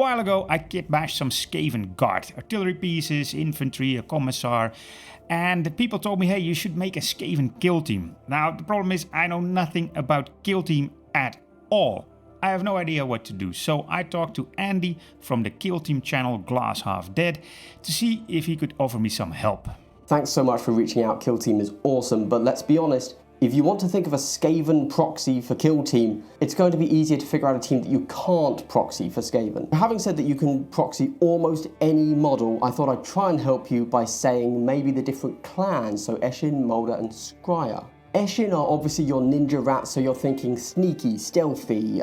while ago I kitbashed some Skaven guard, artillery pieces, infantry, a commissar, and the people told me, hey, you should make a Skaven Killteam. Now the problem is I know nothing about Killteam at all. I have no idea what to do, so I talked to Andy from the Killteam channel Glass Half Dead to see if he could offer me some help. Thanks so much for reaching out. Killteam is awesome, but let's be honest, if you want to think of a Skaven proxy for Killteam, it's going to be easier to figure out a team that you can't proxy for Skaven. Having said that you can proxy almost any model, I thought I'd try and help you by saying maybe the different clans, so Eshin, Moulder and Scryer. Eshin are obviously your ninja rats, so you're thinking sneaky, stealthy,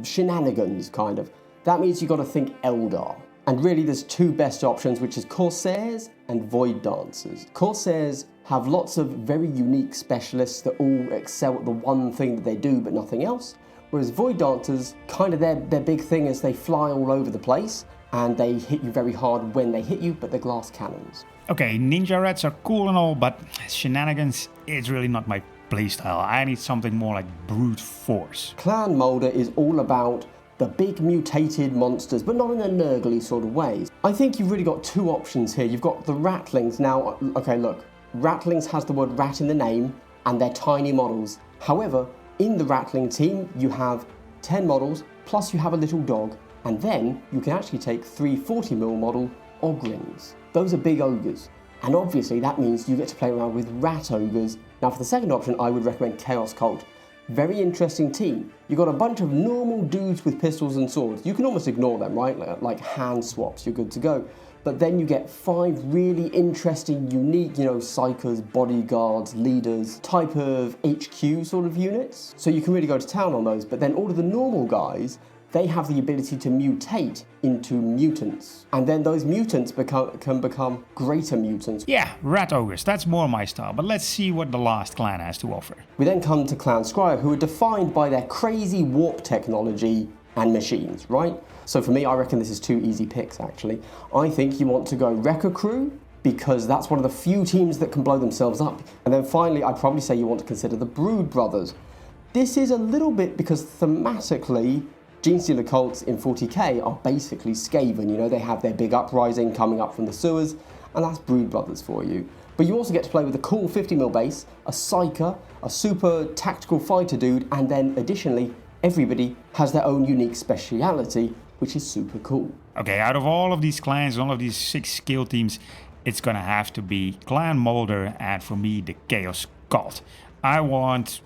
shenanigans kind of. That means you've got to think Eldar. And really there's two best options, which is Corsairs and Void Dancers. Corsairs have lots of very unique specialists that all excel at the one thing that they do but nothing else. Whereas Void Dancers, kind of their big thing is they fly all over the place and they hit you very hard when they hit you, but they're glass cannons. Okay, ninja rats are cool and all, but shenanigans is really not my playstyle. I need something more like brute force. Clan Moulder is all about the big mutated monsters, but not in a nurgly sort of way. I think you've really got two options here. You've got the Ratlings. Now, okay, look, Ratlings has the word rat in the name, and they're tiny models. However, in the Ratling team, you have 10 models, plus you have a little dog, and then you can actually take 3 40mm model Ogrins. Those are big ogres, and obviously that means you get to play around with rat ogres. Now for the second option, I would recommend Chaos Cult. Very interesting team. You've got a bunch of normal dudes with pistols and swords. You can almost ignore them, right? Like hand swaps, you're good to go. But then you get 5 really interesting, unique, psychers, bodyguards, leaders, type of HQ sort of units. So you can really go to town on those. But then all of the normal guys, they have the ability to mutate into mutants. And then those mutants can become greater mutants. Yeah, rat ogres, that's more my style, but let's see what the last clan has to offer. We then come to Clan Scryer, who are defined by their crazy warp technology and machines, right? So for me, I reckon this is 2 easy picks, actually. I think you want to go Wrecker Crew, because that's one of the few teams that can blow themselves up. And then finally, I'd probably say you want to consider the Brood Brothers. This is a little bit because thematically, Genestealer cults in 40k are basically Skaven, they have their big uprising coming up from the sewers, and that's Brood Brothers for you. But you also get to play with a cool 50mm base, a psyker, a super tactical fighter dude, and then additionally, everybody has their own unique speciality, which is super cool. Okay, out of all of these clans, all of these 6 skill teams, it's gonna have to be Clan Moulder and for me the Chaos Cult. I want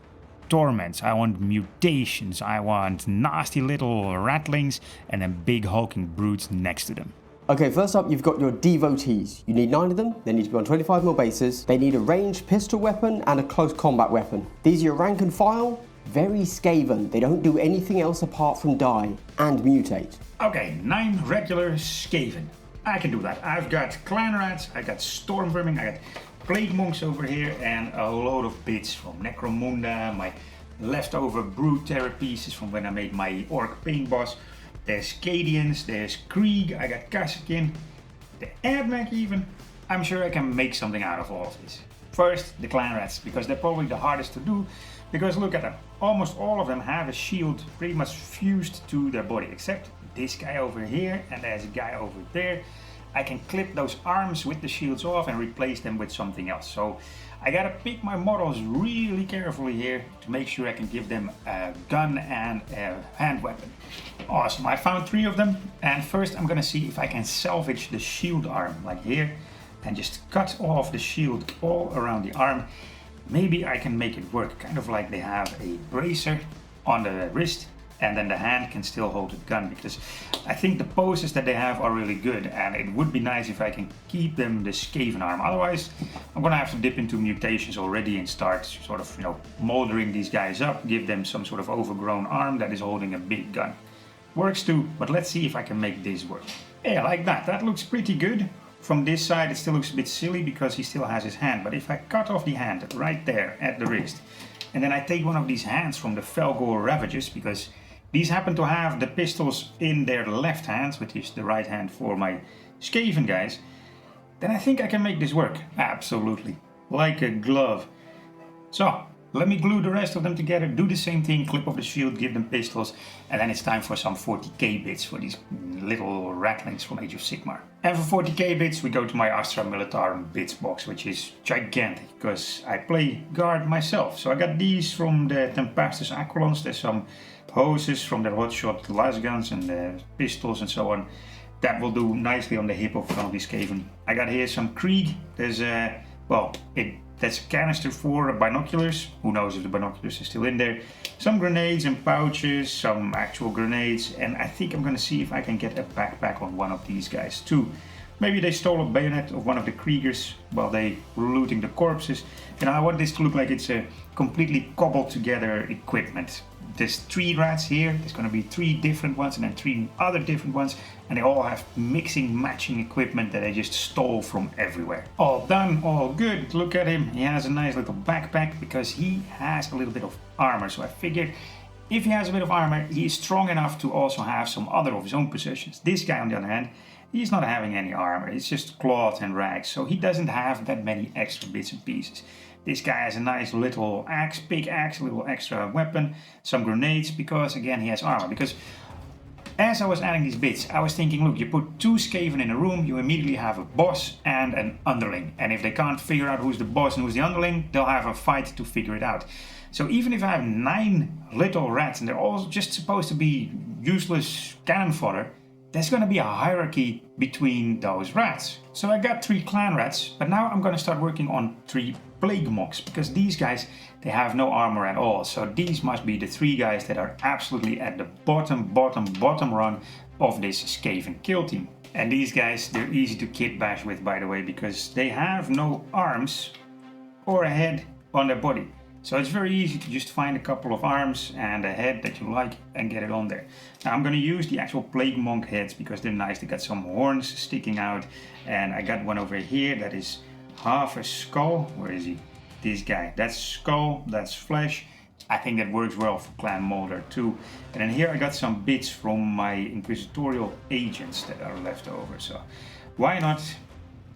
torments, I want mutations, I want nasty little ratlings and then big hulking brutes next to them. Okay, first up you've got your devotees. You need 9 of them, they need to be on 25mm bases, they need a ranged pistol weapon and a close combat weapon. These are your rank and file, very Skaven, they don't do anything else apart from die and mutate. Okay, 9 regular Skaven. I can do that. I've got clan rats, I got storm vermin, I got plague monks over here and a load of bits from Necromunda, my leftover brute terror pieces from when I made my orc paint boss. There's Cadians, there's Krieg, I got Kassakin, the Admech even. I'm sure I can make something out of all of this. First, the clan rats, because they're probably the hardest to do, because look at them. Almost all of them have a shield pretty much fused to their body, except this guy over here and there's a guy over there. I can clip those arms with the shields off and replace them with something else. So I gotta pick my models really carefully here to make sure I can give them a gun and a hand weapon. Awesome, I found 3 of them. And first I'm gonna see if I can salvage the shield arm, like here, and just cut off the shield all around the arm. Maybe I can make it work, kind of like they have a bracer on the wrist and then the hand can still hold the gun, because I think the poses that they have are really good and it would be nice if I can keep them the Skaven arm. Otherwise I'm gonna have to dip into mutations already and start sort of moldering these guys up, give them some sort of overgrown arm that is holding a big gun. Works too, but let's see if I can make this work. Yeah, like that. That looks pretty good. From this side it still looks a bit silly because he still has his hand, but if I cut off the hand right there at the wrist and then I take one of these hands from the Felgor Ravagers, because these happen to have the pistols in their left hands, which is the right hand for my Skaven guys, then I think I can make this work. Absolutely. Like a glove. So, Let me glue the rest of them together, do the same thing, clip off the shield, give them pistols, and then it's time for some 40k bits for these little ratlings from Age of Sigmar. And for 40k bits we go to my Astra Militarum bits box, which is gigantic, because I play guard myself. So I got these from the Tempestus Aquilons, there's some hoses from the hotshot lasguns and the pistols and so on. That will do nicely on the hip of one of these Skaven. I got here some Krieg, there's a, that's a canister for binoculars. Who knows if the binoculars are still in there. Some grenades and pouches, some actual grenades, and I think I'm gonna see if I can get a backpack on one of these guys too. Maybe they stole a bayonet of one of the Kriegers while they were looting the corpses. And I want this to look like it's a completely cobbled together equipment. There's 3 rats here, there's gonna be 3 different ones and then 3 other different ones, and they all have mixing, matching equipment that they just stole from everywhere. All done, all good. Look at him, he has a nice little backpack because he has a little bit of armor. So I figured if he has a bit of armor, he is strong enough to also have some other of his own possessions. This guy, on the other hand, he's not having any armor, it's just cloth and rags, so he doesn't have that many extra bits and pieces. This guy has a nice little axe, big axe, a little extra weapon, some grenades, because again he has armor. Because as I was adding these bits, I was thinking, look, you put 2 Skaven in a room, you immediately have a boss and an underling. And if they can't figure out who's the boss and who's the underling, they'll have a fight to figure it out. So even if I have 9 little rats and they're all just supposed to be useless cannon fodder, there's going to be a hierarchy between those rats. So I got 3 clan rats, but now I'm going to start working on 3 plague monks, because these guys, they have no armor at all. So these must be the 3 guys that are absolutely at the bottom rung of this Skaven Killteam. And these guys, they're easy to kitbash with, by the way, because they have no arms or a head on their body. So it's very easy to just find a couple of arms and a head that you like and get it on there. Now I'm going to use the actual plague monk heads because they're nice. They got some horns sticking out, and I got one over here that is half a skull. Where is he? This guy. That's skull, that's flesh. I think that works well for Clan Molder too. And then here I got some bits from my inquisitorial agents that are left over. So why not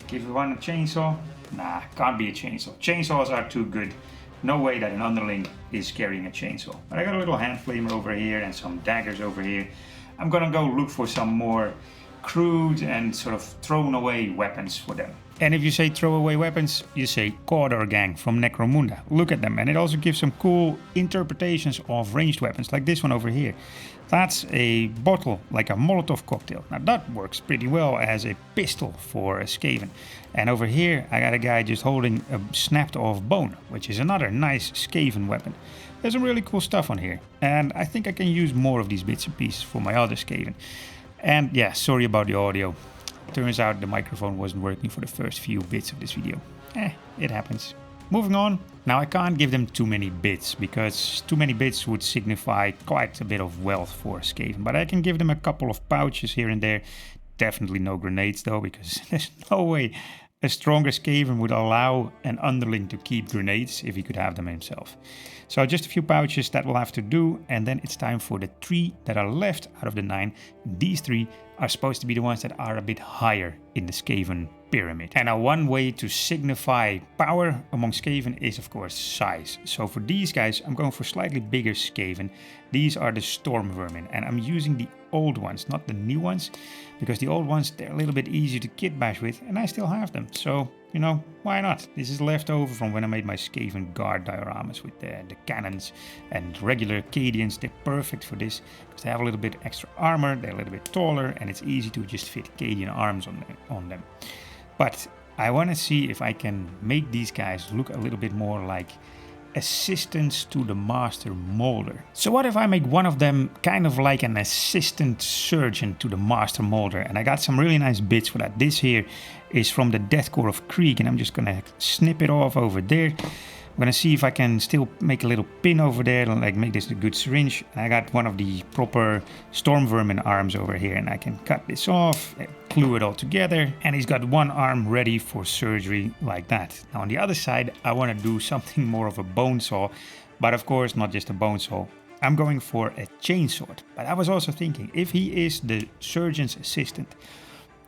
give one a chainsaw? Nah, can't be a chainsaw. Chainsaws are too good. No way that an underling is carrying a chainsaw. But I got a little hand flamer over here and some daggers over here. I'm gonna go look for some more crude and sort of thrown away weapons for them. And if you say throw away weapons, you say Corridor Gang from Necromunda. Look at them, and it also gives some cool interpretations of ranged weapons, like this one over here. That's a bottle, like a Molotov cocktail. Now that works pretty well as a pistol for a Skaven. And over here I got a guy just holding a snapped off bone, which is another nice Skaven weapon. There's some really cool stuff on here, and I think I can use more of these bits and pieces for my other Skaven. And yeah, sorry about the audio. Turns out the microphone wasn't working for the first few bits of this video. It happens. Moving on. Now I can't give them too many bits, because too many bits would signify quite a bit of wealth for Skaven. But I can give them a couple of pouches here and there. Definitely no grenades though, because there's no way a stronger Skaven would allow an underling to keep grenades if he could have them himself. So just a few pouches, that will have to do, and then it's time for the 3 that are left out of the 9. These 3 are supposed to be the ones that are a bit higher in the Skaven pyramid. And now one way to signify power among Skaven is of course size. So for these guys I'm going for slightly bigger Skaven. These are the Storm Vermin, and I'm using the old ones, not the new ones, because the old ones, they're a little bit easier to kitbash with, and I still have them. So, you know, why not? This is left over from when I made my Skaven guard dioramas with the cannons and regular Acadians. They're perfect for this because they have a little bit extra armor, they're a little bit taller, and it's easy to just fit Acadian arms on them. But I want to see if I can make these guys look a little bit more like assistants to the master molder. So what if I make one of them kind of like an assistant surgeon to the master molder? And I got some really nice bits for that. This here is from the Deathcore of Krieg, and I'm just gonna snip it off over there. I'm gonna see if I can still make a little pin over there, like make this a good syringe. I got one of the proper Storm Vermin arms over here, and I can cut this off, glue it all together, and he's got one arm ready for surgery like that. Now on the other side, I want to do something more of a bone saw, but of course not just a bone saw. I'm going for a chainsword. But I was also thinking, if he is the surgeon's assistant,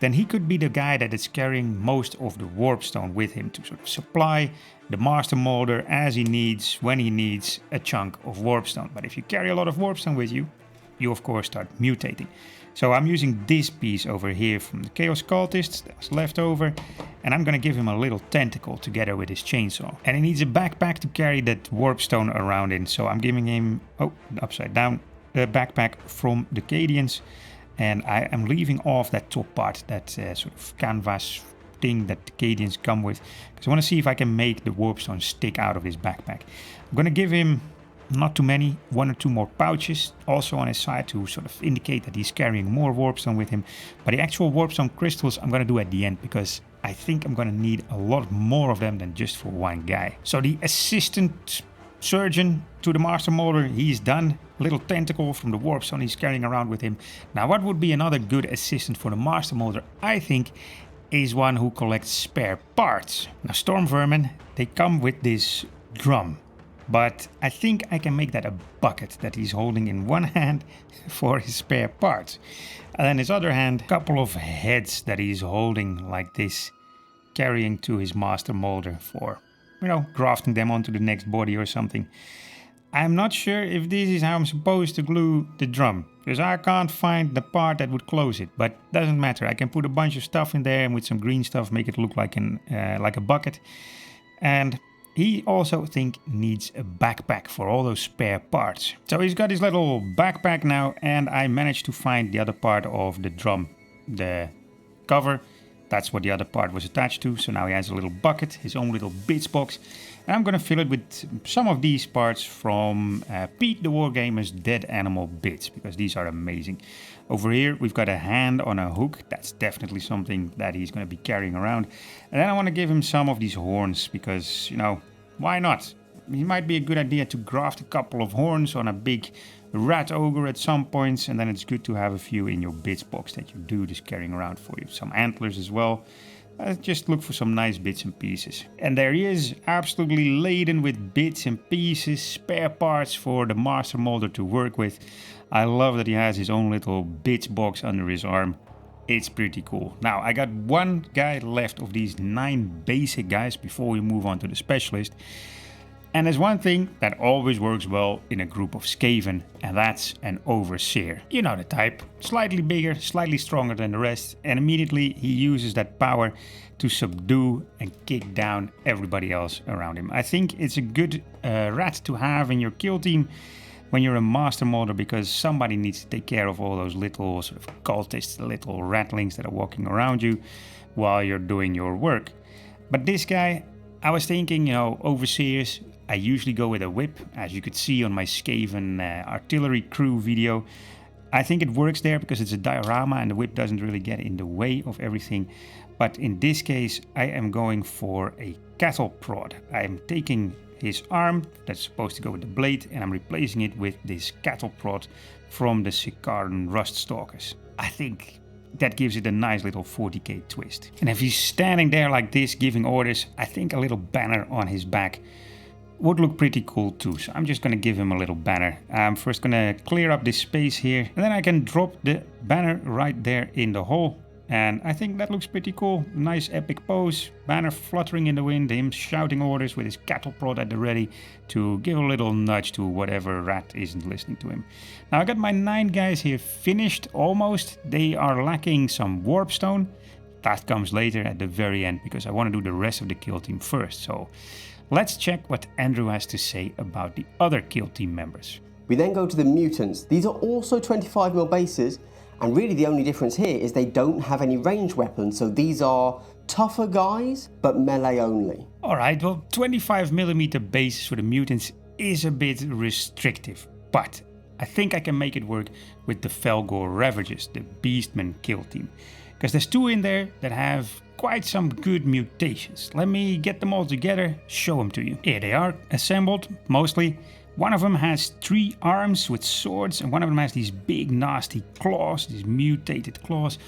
then he could be the guy that is carrying most of the warpstone with him to sort of supply the master molder as he needs, when he needs a chunk of warpstone. But if you carry a lot of warpstone with you, you of course start mutating. So I'm using this piece over here from the Chaos Cultists that was left over, and I'm gonna give him a little tentacle together with his chainsaw. And he needs a backpack to carry that warpstone around in, so I'm giving him, oh, upside down, the backpack from the Cadians, and I am leaving off that top part, that sort of canvas thing that the Cadians come with, because I want to see if I can make the warpstone stick out of his backpack. I'm gonna give him not too many, 1 or 2 more pouches also on his side to sort of indicate that he's carrying more warpstone with him. But the actual warpstone crystals I'm going to do at the end, because I think I'm going to need a lot more of them than just for one guy. So the assistant surgeon to the master molder, he's done. Little tentacle from the warpstone he's carrying around with him. Now what would be another good assistant for the master molder, I think, is one who collects spare parts. Now storm vermin, they come with this drum. But I think I can make that a bucket that he's holding in one hand for his spare parts. And then his other hand, a couple of heads that he's holding like this, carrying to his master molder for, you know, grafting them onto the next body or something. I'm not sure if this is how I'm supposed to glue the drum, because I can't find the part that would close it, but doesn't matter. I can put a bunch of stuff in there and with some green stuff make it look like a bucket. And he also needs a backpack for all those spare parts. So he's got his little backpack now, and I managed to find the other part of the drum, the cover. That's what the other part was attached to. So now he has a little bucket, his own little bits box. And I'm gonna fill it with some of these parts from Pete the Wargamer's Dead Animal Bits, because these are amazing. Over here, we've got a hand on a hook. That's definitely something that he's going to be carrying around. And then I want to give him some of these horns because, you know, why not? It might be a good idea to graft a couple of horns on a big rat ogre at some points. And then it's good to have a few in your bits box that you do just carrying around for you. Some antlers as well. Just look for some nice bits and pieces. And there he is, absolutely laden with bits and pieces, spare parts for the master molder to work with. I love that he has his own little bits box under his arm. It's pretty cool. Now, I got one guy left of these 9 basic guys before we move on to the specialist. And there's one thing that always works well in a group of Skaven, and that's an overseer. You know the type, slightly bigger, slightly stronger than the rest, and immediately he uses that power to subdue and kick down everybody else around him. I think it's a good rat to have in your kill team when you're a master molder, because somebody needs to take care of all those little sort of cultists, little ratlings that are walking around you while you're doing your work. But this guy, I was thinking, you know, overseers, I usually go with a whip, as you could see on my Skaven artillery crew video. I think it works there because it's a diorama and the whip doesn't really get in the way of everything. But in this case, I am going for a cattle prod. I am taking his arm that's supposed to go with the blade, and I'm replacing it with this cattle prod from the Sicaran Ruststalkers. I think that gives it a nice little 40k twist. And if he's standing there like this giving orders, I think a little banner on his back would look pretty cool too. So I'm just gonna give him a little banner. I'm first gonna clear up this space here, and then I can drop the banner right there in the hole. And I think that looks pretty cool. Nice epic pose, banner fluttering in the wind, him shouting orders with his cattle prod at the ready to give a little nudge to whatever rat isn't listening to him. Now I got my 9 guys here finished almost. They are lacking some warpstone. That comes later at the very end because I want to do the rest of the kill team first. So let's check what Andrew has to say about the other kill team members. We then go to the mutants. These are also 25mm bases, and really the only difference here is they don't have any ranged weapons, so these are tougher guys, but melee only. Alright, well 25mm bases for the mutants is a bit restrictive, but I think I can make it work with the Felgor Ravagers, the Beastmen kill team. Because there's 2 in there that have quite some good mutations. Let me get them all together, show them to you. Here they are, assembled, mostly. One of them has 3 arms with swords, and one of them has these big nasty claws, these mutated claws.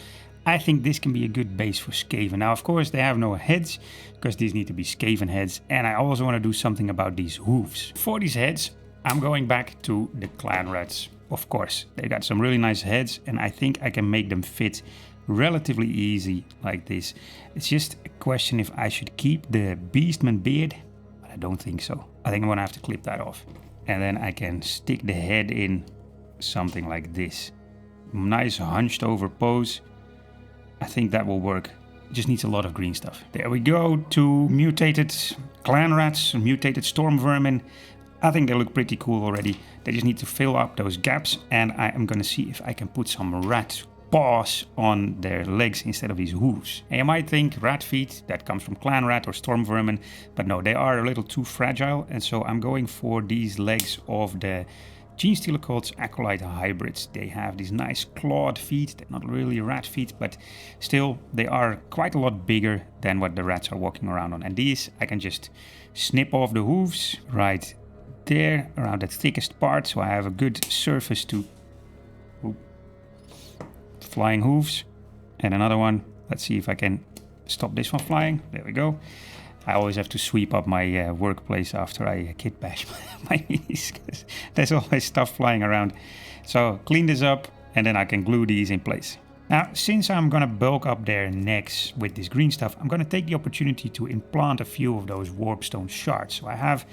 I think this can be a good base for Skaven. Now, of course, they have no heads, because these need to be Skaven heads, and I also want to do something about these hooves. For these heads, I'm going back to the clan rats. Of course, they got some really nice heads, and I think I can make them fit relatively easy like this. It's just a question if I should keep the Beastman beard, but I don't think so. I think I'm gonna have to clip that off. And then I can stick the head in something like this. Nice hunched over pose. I think that will work. It just needs a lot of green stuff. There we go, 2 mutated clan rats, mutated storm vermin. I think they look pretty cool already. They just need to fill up those gaps, and I am gonna see if I can put some rat paws on their legs instead of these hooves. And you might think rat feet, that comes from clan rat or storm vermin, but no, they are a little too fragile, and so I'm going for these legs of the Genestealer Cult's Acolyte hybrids. They have these nice clawed feet. They're not really rat feet, but still they are quite a lot bigger than what the rats are walking around on. And these I can just snip off the hooves right there around the thickest part, so I have a good surface to flying hooves. And another one, let's see if I can stop this from flying. There we go. I always have to sweep up my workplace after I kitbash my minis, because there's always stuff flying around. So clean this up and then I can glue these in place. Now, since I'm gonna bulk up their necks with this green stuff, I'm gonna take the opportunity to implant a few of those warpstone shards. So I have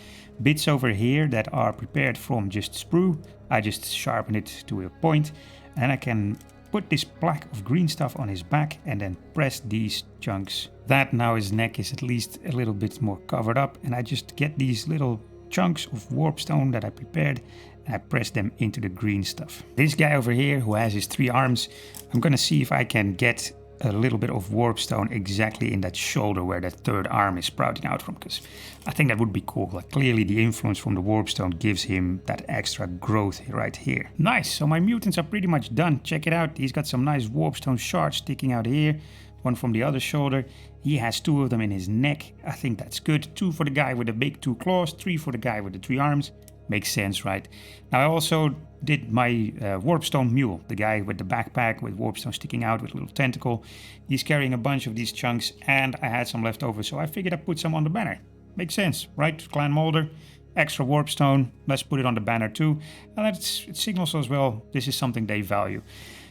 bits over here that are prepared from just sprue. I just sharpen it to a point, and I can put this plaque of green stuff on his back and then press these chunks. That now his neck is at least a little bit more covered up, and I just get these little chunks of warpstone that I prepared and I press them into the green stuff. This guy over here who has his 3 arms, I'm gonna see if I can get a little bit of warpstone exactly in that shoulder where that 3rd arm is sprouting out from, because I think that would be cool. Like, clearly the influence from the warpstone gives him that extra growth right here. Nice, so my mutants are pretty much done. Check it out, he's got some nice warpstone shards sticking out here. One from the other shoulder. He has 2 of them in his neck. I think that's good. 2 for the guy with the big 2 claws, 3 for the guy with the 3 arms. Makes sense, right? Now I also did my warpstone mule, the guy with the backpack with warpstone sticking out with a little tentacle. He's carrying a bunch of these chunks, and I had some left over, so I figured I'd put some on the banner. Makes sense, right? Clan Molder, extra warpstone, let's put it on the banner too. And it signals as well, this is something they value.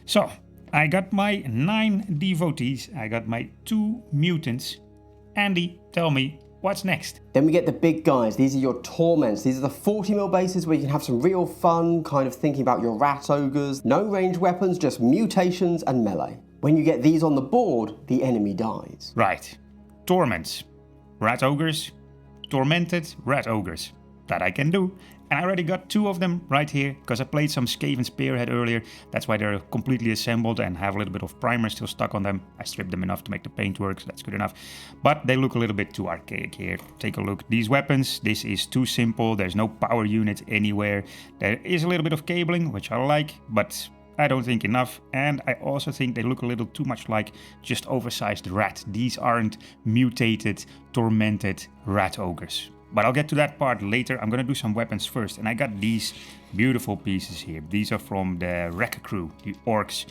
So, I got my 9 devotees, I got my 2 mutants. Andy, tell me, what's next? Then we get the big guys. These are your torments. These are the 40mm bases where you can have some real fun, kind of thinking about your rat ogres. No ranged weapons, just mutations and melee. When you get these on the board, the enemy dies. Right. Torments. Rat ogres. Tormented rat ogres. That I can do. And I already got 2 of them right here, because I played some Skaven Spearhead earlier. That's why they're completely assembled and have a little bit of primer still stuck on them. I stripped them enough to make the paint work, so that's good enough. But they look a little bit too archaic here. Take a look. These weapons, this is too simple. There's no power unit anywhere. There is a little bit of cabling, which I like, but I don't think enough. And I also think they look a little too much like just oversized rat. These aren't mutated, tormented rat ogres. But I'll get to that part later. I'm gonna do some weapons first. And I got these beautiful pieces here. These are from the Wrecker crew, the orcs.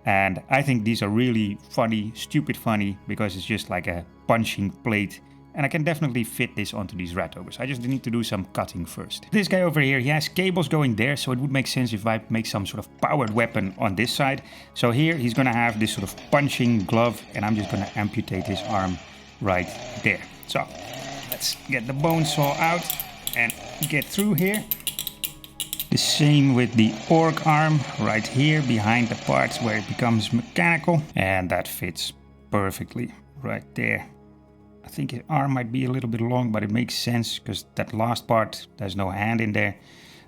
And I think these are really funny, stupid funny, because it's just like a punching plate. And I can definitely fit this onto these rat ogres. I just need to do some cutting first. This guy over here, he has cables going there, so it would make sense if I make some sort of powered weapon on this side. So here he's gonna have this sort of punching glove, and I'm just gonna amputate his arm right there. So let's get the bone saw out and get through here. The same with the orc arm right here behind the parts where it becomes mechanical. And that fits perfectly right there. I think his arm might be a little bit long, but it makes sense because that last part, there's no hand in there.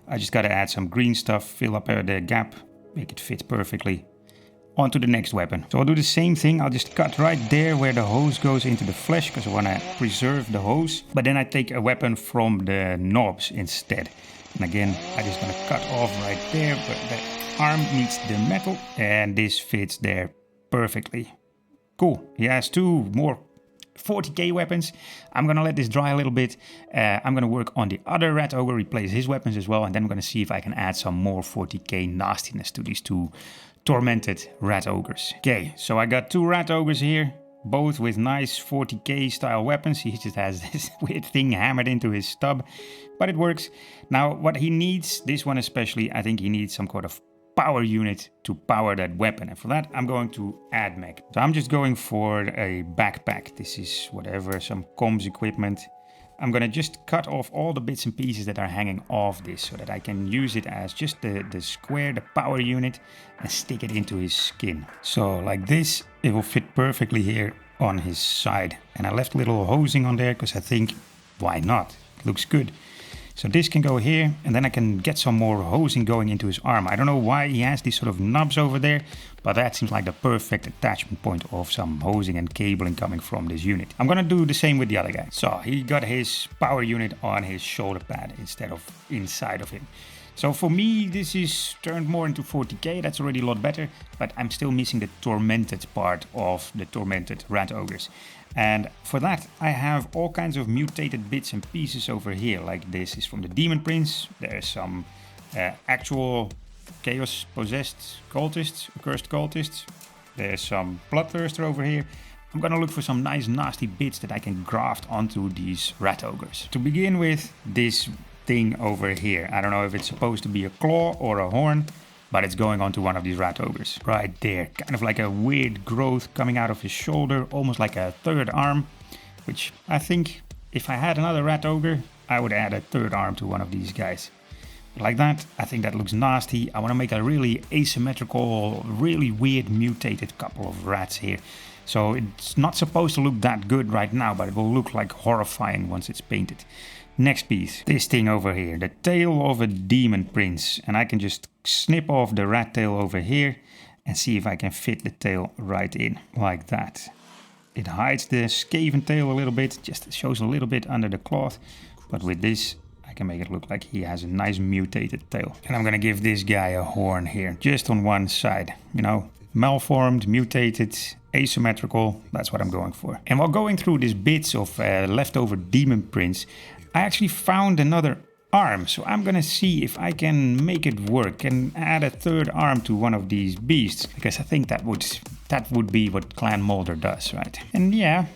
I just gotta add some green stuff, fill up the gap, make it fit perfectly. On to the next weapon. So I'll do the same thing. I'll just cut right there where the hose goes into the flesh because I want to preserve the hose. But then I take a weapon from the knobs instead. And again, I'm just going to cut off right there, but the arm meets the metal. And this fits there perfectly. Cool. He has 2 more 40k weapons. I'm gonna let this dry a little bit. I'm gonna work on the other rat ogre, replace his weapons as well, and then I'm gonna see if I can add some more 40k nastiness to these 2 tormented rat ogres. Okay, so I got 2 rat ogres here, both with nice 40k style weapons. He just has this weird thing hammered into his stub, but it works. Now, what he needs, this one especially, I think he needs some kind of power unit to power that weapon. And for that, I'm going to add mech. So I'm just going for a backpack. This is whatever, some comms equipment. I'm gonna just cut off all the bits and pieces that are hanging off this so that I can use it as just the square, the power unit, and stick it into his skin. So like this, it will fit perfectly here on his side. And I left a little hosing on there because I think, why not? It looks good. So this can go here, and then I can get some more hosing going into his arm. I don't know why he has these sort of knobs over there, but that seems like the perfect attachment point of some hosing and cabling coming from this unit. I'm gonna do the same with the other guy. So he got his power unit on his shoulder pad instead of inside of him. So for me, this is turned more into 40k, that's already a lot better, but I'm still missing the tormented part of the tormented rat ogres. And for that, I have all kinds of mutated bits and pieces over here, like this is from the Demon Prince. There's some actual chaos possessed cultists, cursed cultists. There's some bloodthirster over here. I'm gonna look for some nice nasty bits that I can graft onto these rat ogres. To begin with, this thing over here. I don't know if it's supposed to be a claw or a horn, but it's going onto one of these rat ogres. Right there, kind of like a weird growth coming out of his shoulder, almost like a third arm, which I think if I had another rat ogre, I would add a third arm to one of these guys. Like that, I think that looks nasty. I want to make a really asymmetrical, really weird mutated couple of rats here. So it's not supposed to look that good right now, but it will look like horrifying once it's painted. Next piece, this thing over here, the tail of a demon prince. And I can just snip off the rat tail over here and see if I can fit the tail right in, like that. It hides the Skaven tail a little bit, just shows a little bit under the cloth. But with this, I can make it look like he has a nice mutated tail. And I'm gonna give this guy a horn here, just on one side, you know, malformed, mutated, asymmetrical, that's what I'm going for. And while going through these bits of leftover demon prince, I actually found another arm, so I'm gonna see if I can make it work and add a third arm to one of these beasts, because I think that would be what Clan Molder does, right? And yeah,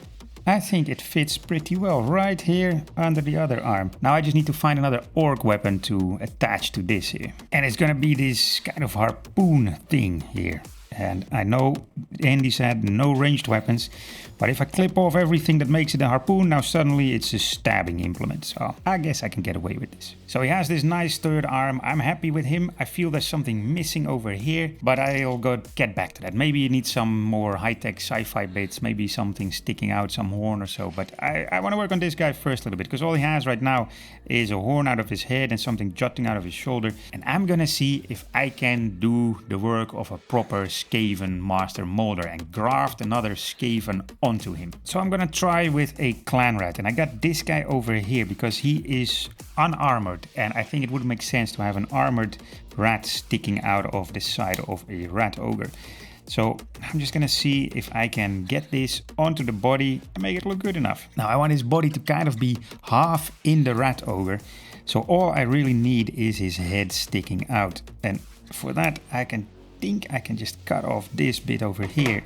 I think it fits pretty well right here under the other arm. Now I just need to find another orc weapon to attach to this here. And it's gonna be this kind of harpoon thing here. And I know Andy said no ranged weapons, but if I clip off everything that makes it a harpoon, now suddenly it's a stabbing implement. So I guess I can get away with this. So he has this nice third arm. I'm happy with him. I feel there's something missing over here, but I'll get back to that. Maybe you need some more high-tech sci-fi bits, maybe something sticking out, some horn or so. But I want to work on this guy first a little bit, because all he has right now is a horn out of his head and something jutting out of his shoulder. And I'm gonna see if I can do the work of a proper Skaven master molder and graft another Skaven onto him. So I'm gonna try with a clan rat, and I got this guy over here because he is unarmored, and I think it would make sense to have an armored rat sticking out of the side of a rat ogre. So I'm just gonna see if I can get this onto the body and make it look good enough. Now I want his body to kind of be half in the rat ogre, so all I really need is his head sticking out, and for that I think I can just cut off this bit over here,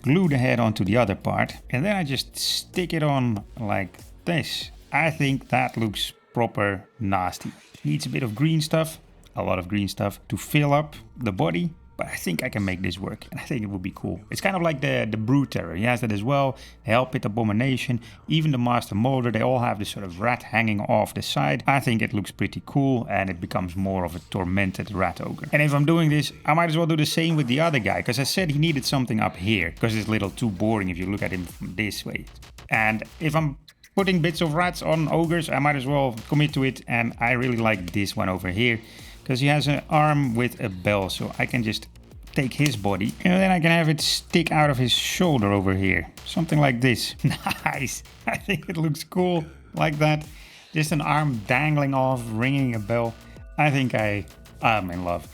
glue the head onto the other part, and then I just stick it on like this. I think that looks proper nasty. Needs a bit of green stuff, a lot of green stuff to fill up the body, but I think I can make this work, and I think it would be cool. It's kind of like the Brood Terror. He has that as well. The Hellpit Abomination, even the Master Molder, they all have this sort of rat hanging off the side. I think it looks pretty cool, and it becomes more of a tormented rat ogre. And if I'm doing this, I might as well do the same with the other guy, because I said he needed something up here, because it's a little too boring if you look at him from this way. And if I'm putting bits of rats on ogres, I might as well commit to it, and I really like this one over here, because he has an arm with a bell, so I can just take his body and then I can have it stick out of his shoulder over here. Something like this. Nice. I think it looks cool like that. Just an arm dangling off, ringing a bell. I think I'm in love.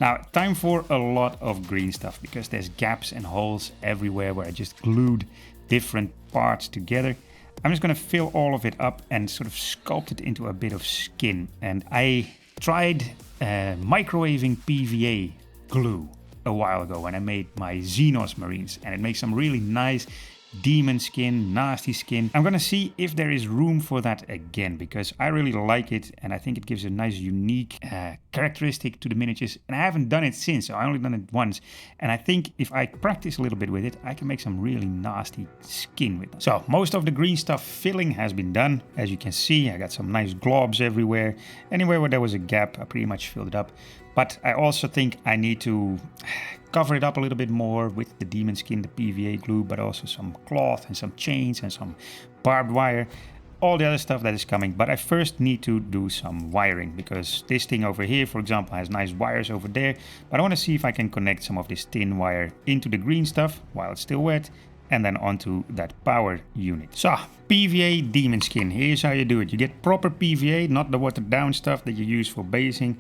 Now, time for a lot of green stuff, because there's gaps and holes everywhere where I just glued different parts together. I'm just gonna fill all of it up and sort of sculpt it into a bit of skin. And I tried microwaving PVA glue a while ago when I made my Xenos Marines, and it makes some really nice demon skin, nasty skin. I'm gonna see if there is room for that again, because I really like it and I think it gives a nice unique characteristic to the miniatures, and I haven't done it since, so I only done it once, and I think if I practice a little bit with it, I can make some really nasty skin with it. So most of the green stuff filling has been done. As you can see, I got some nice globs everywhere. Anywhere where there was a gap, I pretty much filled it up. But I also think I need to cover it up a little bit more with the demon skin, the PVA glue, but also some cloth and some chains and some barbed wire, all the other stuff that is coming. But I first need to do some wiring, because this thing over here, for example, has nice wires over there. But I want to see if I can connect some of this thin wire into the green stuff while it's still wet, and then onto that power unit. So, PVA demon skin, here's how you do it. You get proper PVA, not the watered down stuff that you use for basing,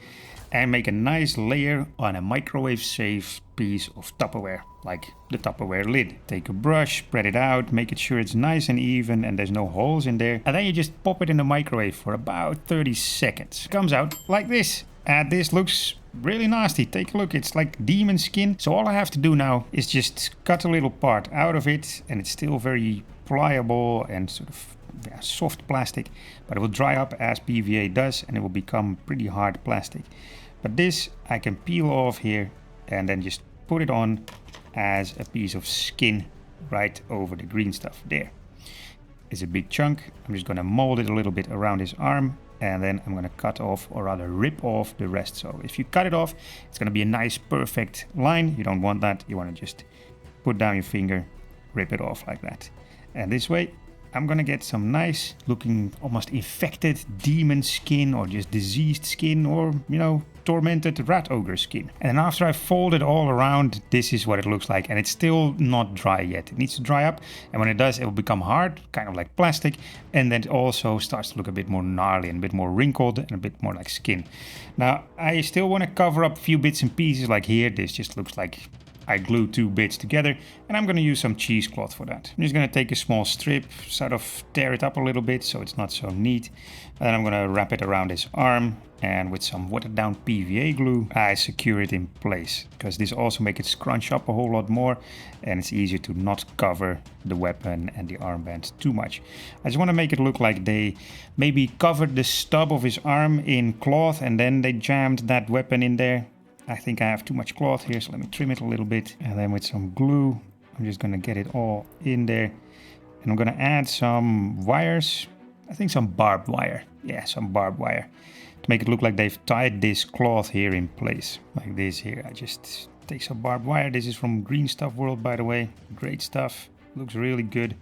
and make a nice layer on a microwave safe piece of Tupperware, like the Tupperware lid. Take a brush, spread it out, make it sure it's nice and even and there's no holes in there, and then you just pop it in the microwave for about 30 seconds. It comes out like this, and this looks really nasty. Take a look, it's like demon skin. So all I have to do now is just cut a little part out of it, and it's still very pliable and sort of soft plastic, but it will dry up as PVA does and it will become pretty hard plastic. But this I can peel off here and then just put it on as a piece of skin right over the green stuff. There. It's a big chunk. I'm just going to mold it a little bit around his arm, and then I'm going to cut off, or rather rip off, the rest. So if you cut it off, it's going to be a nice perfect line. You don't want that. You want to just put down your finger, rip it off like that. And this way I'm gonna get some nice looking, almost infected demon skin, or just diseased skin, or, you know, tormented rat ogre skin. And after I fold it all around, this is what it looks like, and it's still not dry yet. It needs to dry up, and when it does, it will become hard, kind of like plastic, and then it also starts to look a bit more gnarly and a bit more wrinkled and a bit more like skin. Now, I still want to cover up a few bits and pieces, like here. This just looks like I glued two bits together, and I'm going to use some cheesecloth for that. I'm just going to take a small strip, sort of tear it up a little bit so it's not so neat, and then I'm going to wrap it around his arm, and with some watered down PVA glue I secure it in place, because this also makes it scrunch up a whole lot more, and it's easier to not cover the weapon and the armband too much. I just want to make it look like they maybe covered the stub of his arm in cloth and then they jammed that weapon in there. I think I have too much cloth here, so let me trim it a little bit. And then with some glue, I'm just going to get it all in there. And I'm going to add some wires. I think some barbed wire. Yeah, some barbed wire. To make it look like they've tied this cloth here in place. Like this here. I just take some barbed wire. This is from Green Stuff World, by the way. Great stuff. Looks really good.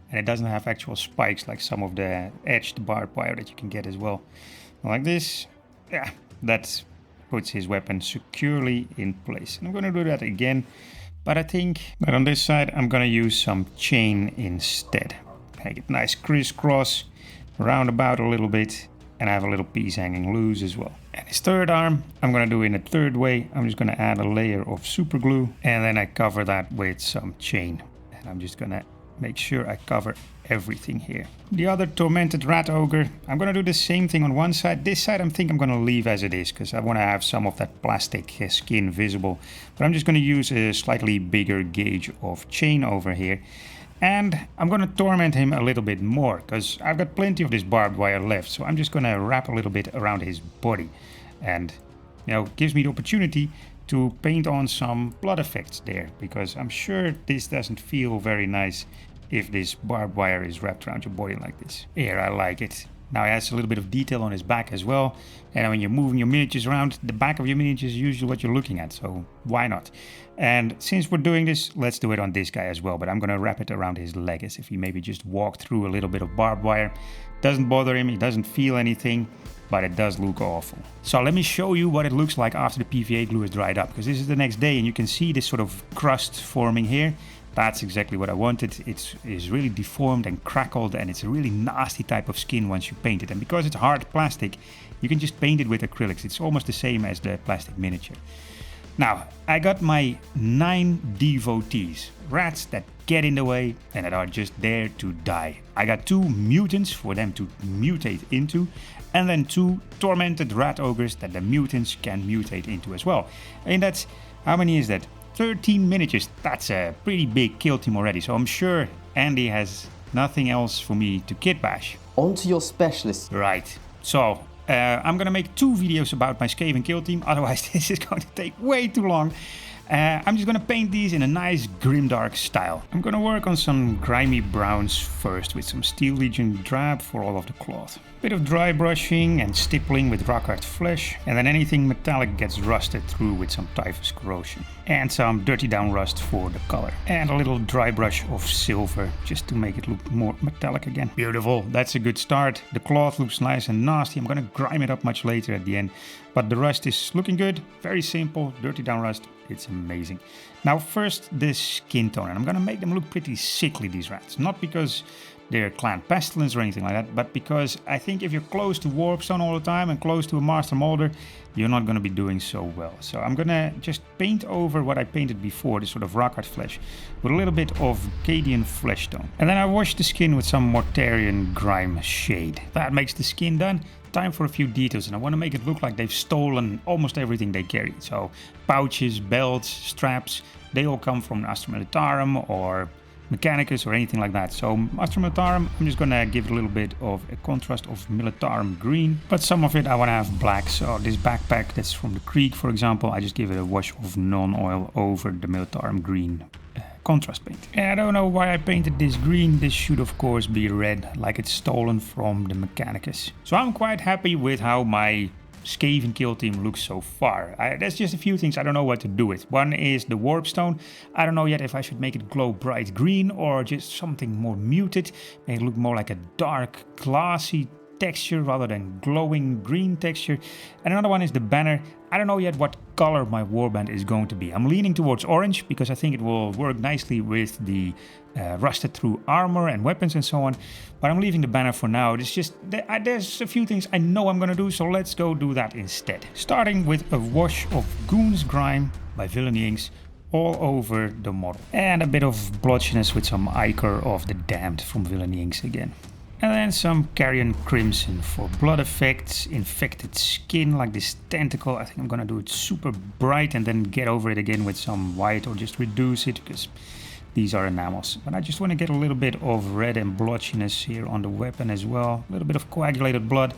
And it doesn't have actual spikes like some of the edged barbed wire that you can get as well. Like this. Yeah, that's puts his weapon securely in place. And I'm going to do that again, but I think that on this side I'm going to use some chain instead. Make it nice crisscross, round about a little bit, and I have a little piece hanging loose as well. And his third arm I'm going to do in a third way. I'm just going to add a layer of super glue, and then I cover that with some chain. And I'm just going to make sure I cover everything here. The other tormented rat ogre, I'm going to do the same thing on one side. This side I think I'm going to leave as it is, because I want to have some of that plastic skin visible. But I'm just going to use a slightly bigger gauge of chain over here. And I'm going to torment him a little bit more, because I've got plenty of this barbed wire left. So I'm just going to wrap a little bit around his body. And, you know, gives me the opportunity to paint on some blood effects there, because I'm sure this doesn't feel very nice if this barbed wire is wrapped around your body like this. Here, I like it. Now it has a little bit of detail on his back as well. And when you're moving your miniatures around, the back of your miniature is usually what you're looking at. So why not? And since we're doing this, let's do it on this guy as well. But I'm going to wrap it around his leg as if he maybe just walked through a little bit of barbed wire. Doesn't bother him, he doesn't feel anything, but it does look awful. So let me show you what it looks like after the PVA glue is dried up, because this is the next day and you can see this sort of crust forming here. That's exactly what I wanted. It is really deformed and crackled, and it's a really nasty type of skin once you paint it. And because it's hard plastic, you can just paint it with acrylics. It's almost the same as the plastic miniature. Now, I got my 9 devotees, rats that get in the way and that are just there to die. I got 2 mutants for them to mutate into, and then 2 tormented rat ogres that the mutants can mutate into as well. And that's, how many is that? 13 miniatures. That's a pretty big kill team already, so I'm sure Andy has nothing else for me to kitbash. On to your specialist. Right. So, I'm gonna make 2 videos about my Skaven Killteam, otherwise this is going to take way too long. I'm just gonna paint these in a nice grimdark style. I'm gonna work on some grimy browns first with some Steel Legion drab for all of the cloth. Bit of dry brushing and stippling with rock-hard flesh, and then anything metallic gets rusted through with some typhus corrosion. And some dirty down rust for the color. And a little dry brush of silver just to make it look more metallic again. Beautiful, that's a good start. The cloth looks nice and nasty. I'm gonna grime it up much later at the end. But the rust is looking good, very simple, dirty down rust. It's amazing. Now first this skin tone, and I'm gonna make them look pretty sickly, these rats. Not because they're Clan Pestilence or anything like that, but because I think if you're close to Warpstone all the time and close to a Master Molder, you're not gonna be doing so well. So I'm gonna just paint over what I painted before, this sort of rock-hard flesh, with a little bit of Cadian flesh tone. And then I wash the skin with some Mortarian grime shade. That makes the skin done. Time for a few details, and I want to make it look like they've stolen almost everything they carry. So pouches, belts, straps, they all come from Astra Militarum or Mechanicus or anything like that. So Astra Militarum, I'm just gonna give it a little bit of a contrast of Militarum green, but some of it I want to have black. So this backpack that's from the Creek, for example, I just give it a wash of non-oil over the Militarum green contrast paint. And I don't know why I painted this green. This should of course be red, like it's stolen from the Mechanicus. So I'm quite happy with how my Skaven Killteam looks so far. There's just a few things I don't know what to do with. One is the Warpstone. I don't know yet if I should make it glow bright green or just something more muted, make it look more like a dark, glassy texture rather than glowing green texture. And another one is the banner. I don't know yet what color my warband is going to be. I'm leaning towards orange because I think it will work nicely with the rusted through armor and weapons and so on. But I'm leaving the banner for now. It's just there's a few things I know I'm gonna do, so let's go do that instead. Starting with a wash of Goon's Grime by Villainy Inks all over the model. And a bit of blotchiness with some Ichor of the Damned from Villainy Inks again. And then some Carrion Crimson for blood effects, infected skin like this tentacle. I think I'm gonna do it super bright and then get over it again with some white or just reduce it because these are enamels. But I just want to get a little bit of red and blotchiness here on the weapon as well. A little bit of coagulated blood.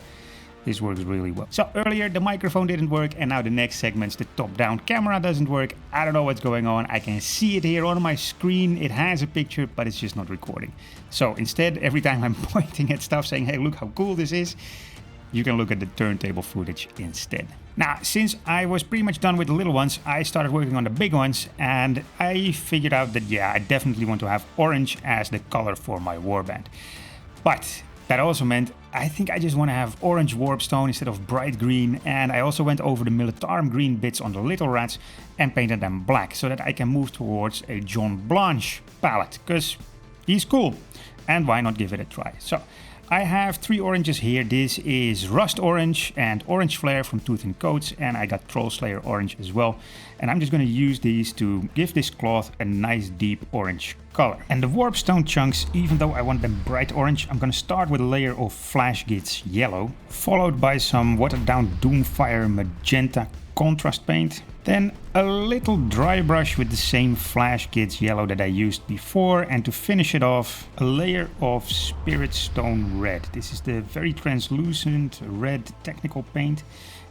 This works really well. So earlier the microphone didn't work, and now the next segments, the top-down camera doesn't work. I don't know what's going on. I can see it here on my screen. It has a picture, but it's just not recording. So instead, every time I'm pointing at stuff saying, hey, look how cool this is, you can look at the turntable footage instead. Now, since I was pretty much done with the little ones, I started working on the big ones, and I figured out that, yeah, I definitely want to have orange as the color for my warband. But that also meant I think I just want to have orange warpstone instead of bright green, and I also went over the Militarum green bits on the little rats and painted them black so that I can move towards a John Blanche palette, because he's cool, and why not give it a try. So I have 3 oranges here. This is Rust Orange and Orange Flare from Tooth and Coats, and I got Troll Slayer Orange as well. And I'm just going to use these to give this cloth a nice deep orange color. And the Warpstone chunks, even though I want them bright orange, I'm going to start with a layer of Flash Gits Yellow, followed by some watered down Doomfire Magenta contrast paint. Then a little dry brush with the same Flash Gits Yellow that I used before, and to finish it off, a layer of Spirit Stone Red. This is the very translucent red technical paint.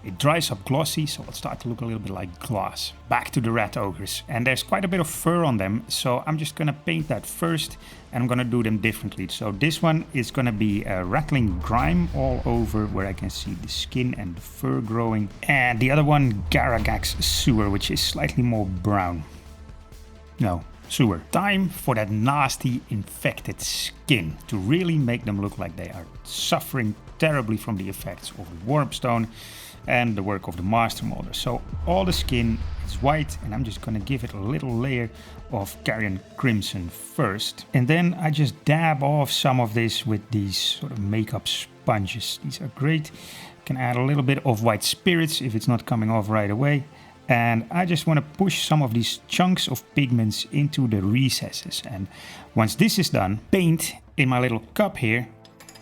It dries up glossy, so it'll start to look a little bit like glass. Back to the rat ogres, and there's quite a bit of fur on them, so I'm just gonna paint that first, and I'm gonna do them differently. So this one is gonna be a rattling grime all over where I can see the skin and the fur growing, and the other one Garagax Sewer, which is slightly more brown. No, sewer. Time for that nasty infected skin to really make them look like they are suffering terribly from the effects of the Warpstone and the work of the Master Molder. So all the skin is white, and I'm just gonna give it a little layer of Carrion Crimson first. And then I just dab off some of this with these sort of makeup sponges. These are great. Can add a little bit of white spirits if it's not coming off right away. And I just want to push some of these chunks of pigments into the recesses. And once this is done, paint in my little cup here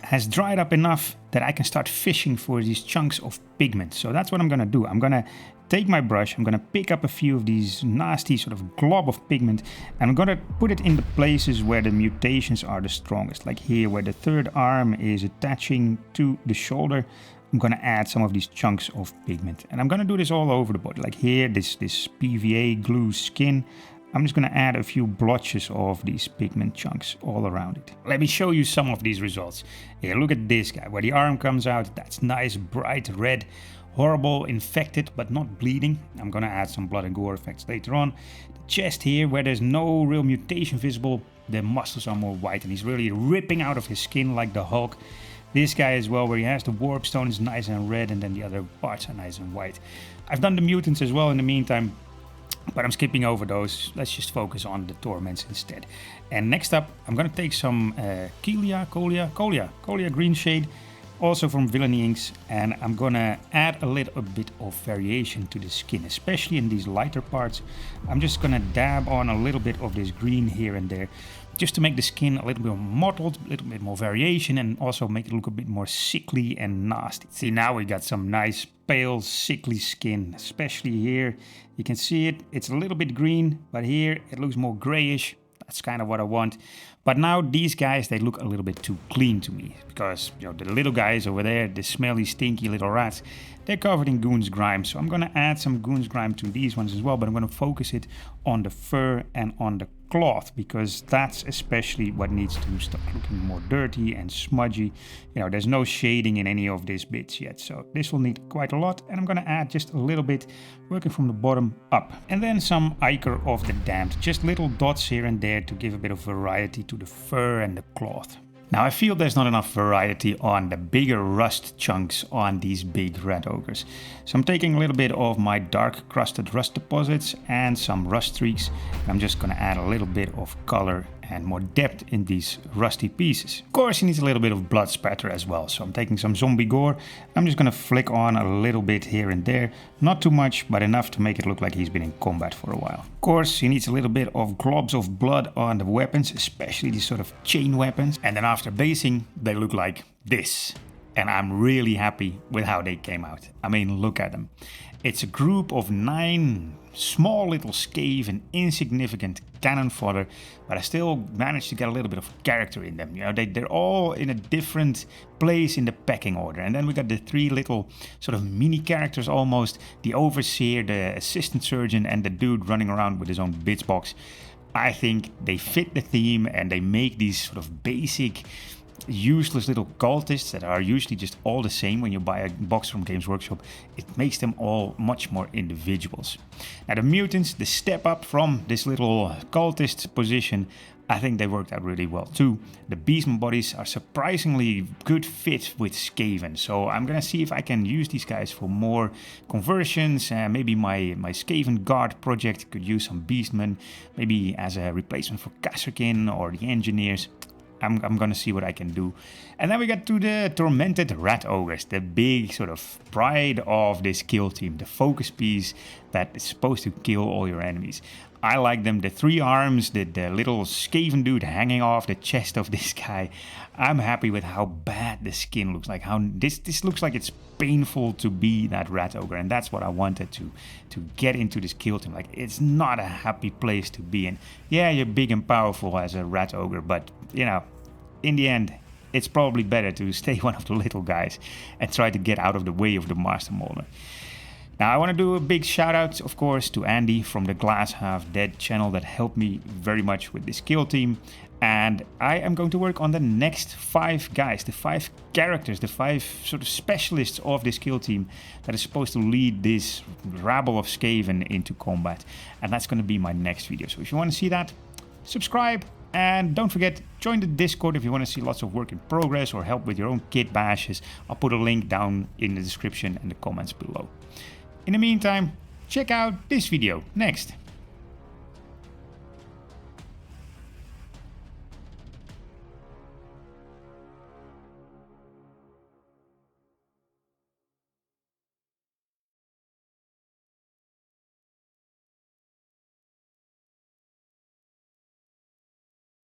has dried up enough that I can start fishing for these chunks of pigment. So that's what I'm gonna do. I'm gonna take my brush, I'm gonna pick up a few of these nasty sort of glob of pigment, and I'm gonna put it in the places where the mutations are the strongest, like here where the third arm is attaching to the shoulder. I'm gonna add some of these chunks of pigment, and I'm gonna do this all over the body, like here, this PVA glue skin. I'm just gonna add a few blotches of these pigment chunks all around it. Let me show you some of these results. Here, look at this guy, where the arm comes out. That's nice, bright red, horrible, infected, but not bleeding. I'm gonna add some blood and gore effects later on. The chest here, where there's no real mutation visible, the muscles are more white, and he's really ripping out of his skin like the Hulk. This guy as well, where he has the warp stone, is nice and red, and then the other parts are nice and white. I've done the mutants as well in the meantime, but I'm skipping over those. Let's just focus on the torments instead. And next up, I'm gonna take some Colia green shade, also from Villainy Inks, and I'm gonna add a little bit of variation to the skin, especially in these lighter parts. I'm just gonna dab on a little bit of this green here and there, just to make the skin a little bit more mottled, a little bit more variation, and also make it look a bit more sickly and nasty. See, now we got some nice pale, sickly skin, especially here. You can see it, it's a little bit green, but here it looks more grayish. That's kind of what I want. But now these guys, they look a little bit too clean to me, because you know, the little guys over there, the smelly, stinky little rats, they're covered in Goon's Grime. So I'm gonna add some Goon's Grime to these ones as well, but I'm gonna focus it on the fur and on the cloth, because that's especially what needs to stop looking more dirty and smudgy. You know, there's no shading in any of these bits yet, so this will need quite a lot, and I'm gonna add just a little bit, working from the bottom up. And then some Ichor of the Damned, just little dots here and there to give a bit of variety to the fur and the cloth. Now I feel there's not enough variety on the bigger rust chunks on these big red ogres. So I'm taking a little bit of my dark crusted rust deposits and some rust streaks. I'm just gonna add a little bit of color and more depth in these rusty pieces. Of course, he needs a little bit of blood spatter as well. So I'm taking some zombie gore. I'm just gonna flick on a little bit here and there. Not too much, but enough to make it look like he's been in combat for a while. Of course, he needs a little bit of globs of blood on the weapons, especially these sort of chain weapons. And then after basing, they look like this. And I'm really happy with how they came out. I mean, look at them. It's a group of 9 small little Skaven, insignificant cannon fodder, but I still managed to get a little bit of character in them. You know, they're all in a different place in the pecking order. And then we got the 3 little sort of mini characters almost, the overseer, the assistant surgeon, and the dude running around with his own bits box. I think they fit the theme, and they make these sort of basic, useless little cultists that are usually just all the same when you buy a box from Games Workshop. It makes them all much more individuals. Now the mutants, the step up from this little cultist position, I think they worked out really well too. The beastman bodies are surprisingly good fit with Skaven, so I'm gonna see if I can use these guys for more conversions. Maybe my Skaven guard project could use some beastmen, maybe as a replacement for Kasserkin or the engineers. I'm gonna see what I can do. And then we get to the tormented rat ogres, the big sort of pride of this kill team, the focus piece that is supposed to kill all your enemies. I like them, the 3 arms, the little Skaven dude hanging off the chest of this guy. I'm happy with how bad the skin looks like, how this looks like it's painful to be that rat ogre, and that's what I wanted to get into this kill team. Like, it's not a happy place to be in. Yeah, you're big and powerful as a rat ogre, but you know, in the end, it's probably better to stay one of the little guys and try to get out of the way of the Master Molder. Now, I want to do a big shout out, of course, to Andy from the Glass Half Dead channel that helped me very much with this kill team. And I am going to work on the next 5 guys, the 5 characters, the 5 sort of specialists of this kill team that is supposed to lead this rabble of Skaven into combat. And that's going to be my next video. So if you want to see that, subscribe. And don't forget, join the Discord if you want to see lots of work in progress or help with your own kit bashes. I'll put a link down in the description and the comments below. In the meantime, check out this video next.